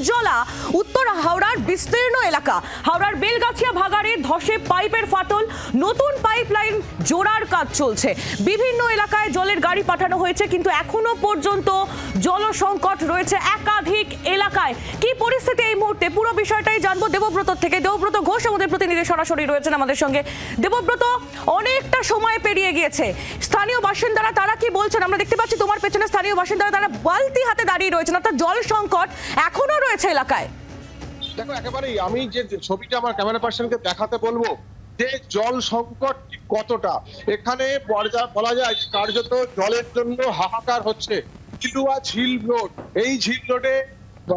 উজ্জ্বলা উত্তর হাওড়ার বিস্তীর্ণ এলাকা। হাওড়ার বেলগাছিয়া ভাগাড়ে ধসে পাইপের ফাটল, নতুন পাইপলাইন জোড়ার কাজ চলছে। বিভিন্ন এলাকায় জলের গাড়ি পাঠানো হয়েছে, কিন্তু এখনো পর্যন্ত জল সংকট রয়েছে একাধিক এলাকায়। কি পরিস্থিতি এই মুহূর্তে, পুরো বিষয়টাই জানবো দেবব্রত থেকে। দেবব্রত ঘোষ আমাদের প্রতিনিধি সরাসরি রয়েছেন আমাদের সঙ্গে। দেবব্রত, অনেকটা সময় পেরিয়ে গিয়েছে, স্থানীয় বাসিন্দারা তারা কি বলছেন? আমরা দেখতে পাচ্ছি তোমার পেছনে স্থানীয় বাসিন্দারা তারা বালতি হাতে দাঁড়িয়ে রয়েছেন, অর্থাৎ জল সংকট এখনো রয়েছে এলাকায়। দেখো, একেবারেই আমি যে ছবিটা আমার ক্যামেরা পার্সনকে দেখাতে বলবো যে জল সংকট কতটা এখানে বলা যায়, কার্যত জলের জন্য হাহাকার হচ্ছে। কিলুয়া ঝিল রোড, এই ঝিল রোডে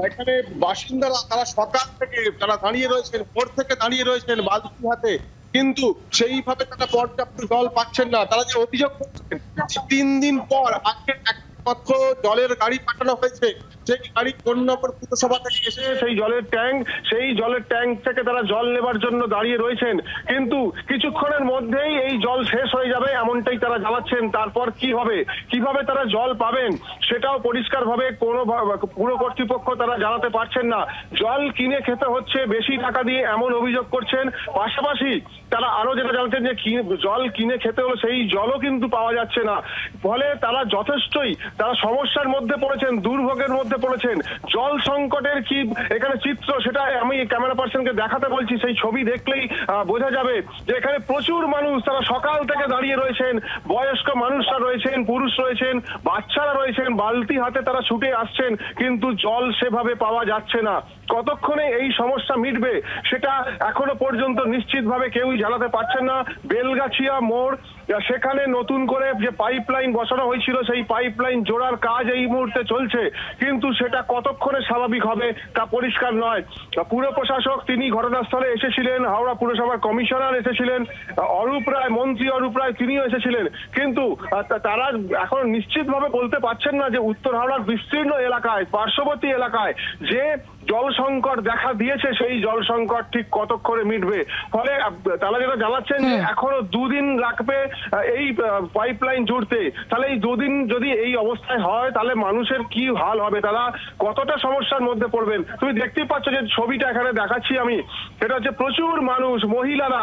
এখানে বাসিন্দারা তারা সকাল থেকে তারা দাঁড়িয়ে রয়েছেন, ভোর থেকে দাঁড়িয়ে রয়েছেন বালতি হাতে, কিন্তু সেইভাবে তারা পর্যাপ্ত জল পাচ্ছেন না। তারা যে অভিযোগ করছেন 3 দিন পর আজকে একমাত্র জলের গাড়ি পাঠানো হয়েছে, সেই গাড়ি 4 নম্বর পুরসভা থেকে এসে সেই জলের ট্যাঙ্ক থেকে তারা জল নেবার জন্য দাঁড়িয়ে রয়েছেন, কিন্তু কিছুক্ষণের মধ্যেই এই জল শেষ হয়ে যাবে এমনটাই তারা জানাচ্ছেন। তারপর কি হবে, কিভাবে তারা জল পাবেন সেটাও পরিষ্কারভাবে কোনো পুরো কর্তৃপক্ষ তারা জানাতে পারছেন না। জল কিনে খেতে হচ্ছে বেশি টাকা দিয়ে, এমন অভিযোগ করছেন। পাশাপাশি তারা আরো যেটা জানতেন যে জল কিনে খেতে হলে সেই জলও কিন্তু পাওয়া যাচ্ছে না। ফলে তারা যথেষ্টই তারা সমস্যার মধ্যে পড়েছেন, দুর্ভোগের মধ্যে পড়েছেন। জল সংকটের কি এখানে চিত্র, সেটা আমি ক্যামেরা পার্সনকে দেখাতে বলছি। সেই ছবি দেখলেই বোঝা যাবে যে এখানে প্রচুর মানুষ তারা সকাল থেকে দাঁড়িয়ে রয়েছেন, বয়স্ক মানুষরা রয়েছেন, পুরুষ রয়েছেন, বাচ্চারা রয়েছেন, বালতি হাতে তারা ছুটে আসছেন, কিন্তু জল সেভাবে পাওয়া যাচ্ছে না। কতক্ষণে এই সমস্যা মিটবে সেটা এখনো পর্যন্ত নিশ্চিতভাবে কেউই জানাতে পারছেন না। বেলগাছিয়া মোড়, সেখানে নতুন করে যে পাইপলাইন বসানো হয়েছিল সেই পাইপলাইন জোড়ার কাজ এই মুহূর্তে চলছে, কিন্তু সেটা কতক্ষণে স্বাভাবিক হবে তা পরিষ্কার নয়। পুর প্রশাসক তিনি ঘটনাস্থলে এসেছিলেন, হাওড়া পুরসভার কমিশনার এসেছিলেন, অরূপ রায়, মন্ত্রী অরূপ রায় তিনিও এসেছিলেন, কিন্তু তারা এখন নিশ্চিতভাবে বলতে পারছেন না যে উত্তর হাওড়ার বিস্তীর্ণ এলাকায়, পার্শ্ববর্তী এলাকায় যে জল সংকট দেখা দিয়েছে সেই জল সংকট ঠিক কতক্ষণে মিটবে। ফলে তারা যেটা জানাচ্ছেন যে এখনো 2 দিন লাগবে এই পাইপলাইন জুড়তে। তাহলে এই 2 দিন যদি এই অবস্থায় হয় তাহলে মানুষের কি হাল হবে, তারা কতটা সমস্যার মধ্যে পড়বেন। তুমি দেখতেই পাচ্ছ যে ছবিটা এখানে দেখাচ্ছি আমি, সেটা হচ্ছে প্রচুর মানুষ, মহিলারা,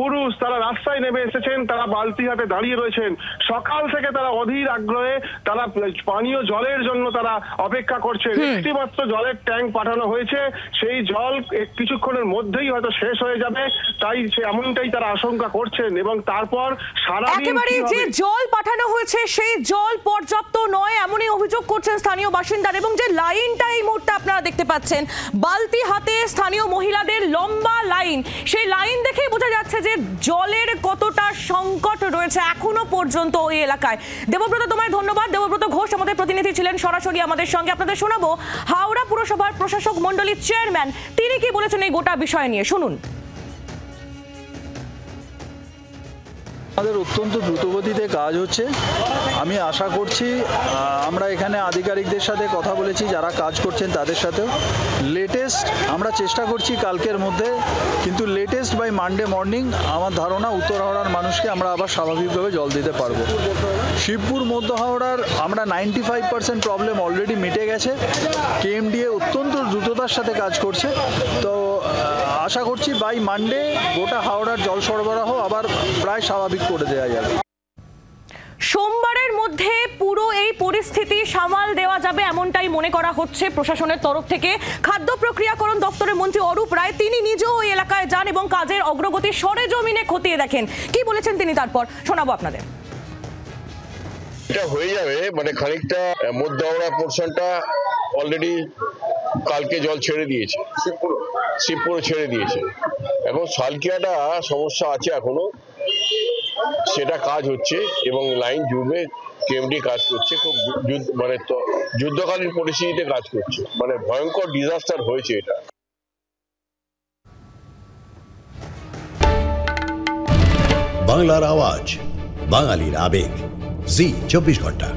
পুরুষ, তারা রাস্তায় নেমে এসেছেন, তারা বালতি হাতে দাঁড়িয়ে রয়েছেন। সকাল থেকে তারা অধীর আগ্রহে তারা পানীয় জলের জন্য তারা অপেক্ষা করছেন। একটি মাত্র জলের ট্যাঙ্ক পাঠানো হয়েছে, সেই জল কিছুক্ষণের মধ্যেই হয়তো শেষ হয়ে যাবে, তাই এমনটাই তারা আশঙ্কা করছেন। এবং তারপর একেবারে যে জল পাঠানো হয়েছে সেই জল পর্যাপ্ত নয় এমনই অভিযোগ করছেন স্থানীয় বাসিন্দারা। এবং যে লাইনটা এই মুহূর্তে আপনারা দেখতে পাচ্ছেন, বালতি হাতে স্থানীয় মহিলাদের লম্বা লাইন, সেই লাইন দেখেই বোঝা যাচ্ছে যে জলের কতটা সংকট রয়েছে এখনো পর্যন্ত ওই এলাকায়। দেবব্রত, তোমায় ধন্যবাদ। দেবব্রত ঘোষ আমাদের প্রতিনিধি ছিলেন সরাসরি আমাদের সঙ্গে। আপনাদের শোনাবো হাওড়া পুরসভার প্রশাসক মন্ডলীর চেয়ারম্যান, তিনি কি বলেছেন এই গোটা বিষয় নিয়ে, শুনুন। আমাদের অত্যন্ত দ্রুতগতিতে কাজ হচ্ছে। আমি আশা করছি, আমরা এখানে আধিকারিকদের সাথে কথা বলেছি, যারা কাজ করছেন তাদের সাথেও। লেটেস্ট আমরা চেষ্টা করছি কালকের মধ্যে, কিন্তু লেটেস্ট বাই মানডে মর্নিং আমার ধারণা উত্তর হাওড়ার মানুষকে আমরা আবার স্বাভাবিকভাবে জল দিতে পারবো। শিবপুর মধ্য হাওড়ার আমরা 95% প্রবলেম অলরেডি মিটে গেছে। কেএমডিএ অত্যন্ত দ্রুততার সাথে কাজ করছে, তো আশা করছি বাই মানডে গোটা হাওড়ার জল সরবরাহ আবার প্রায় স্বাভাবিক করে দেওয়া যাবে। সোমবারের মধ্যে পুরো এই পরিস্থিতি সামাল দেওয়া যাবে এমনটাই মনে করা হচ্ছে প্রশাসনের তরফ থেকে। খাদ্য প্রক্রিয়াকরণ দপ্তরের মন্ত্রী অরূপ রায় তিনি নিজেও ওই এলাকায় যান এবং কাজের অগ্রগতি সরেজমিনে খতিয়ে দেখেন। কি বলেছেন তিনি তারপর শোনাবো আপনাদের। এটা হয়ে যাবে, মানে খানিকটা মধ্য হাওড়া পোর্শনটা অলরেডি কালকে জল ছেড়ে দিয়েছে, শিবপুর ছেড়ে দিয়েছে। এখন শালকিয়াটা সমস্যা আছে এখনো, সেটা কাজ হচ্ছে এবং লাইন জুড়বে। কেএমডি কাজ করছে, খুব মানে যুদ্ধকালীন পরিস্থিতিতে কাজ করছে, মানে ভয়ঙ্কর ডিজাস্টার হয়েছে এটা। বাংলার আওয়াজ, বাঙালির আবেগ, জি 24 ঘন্টা।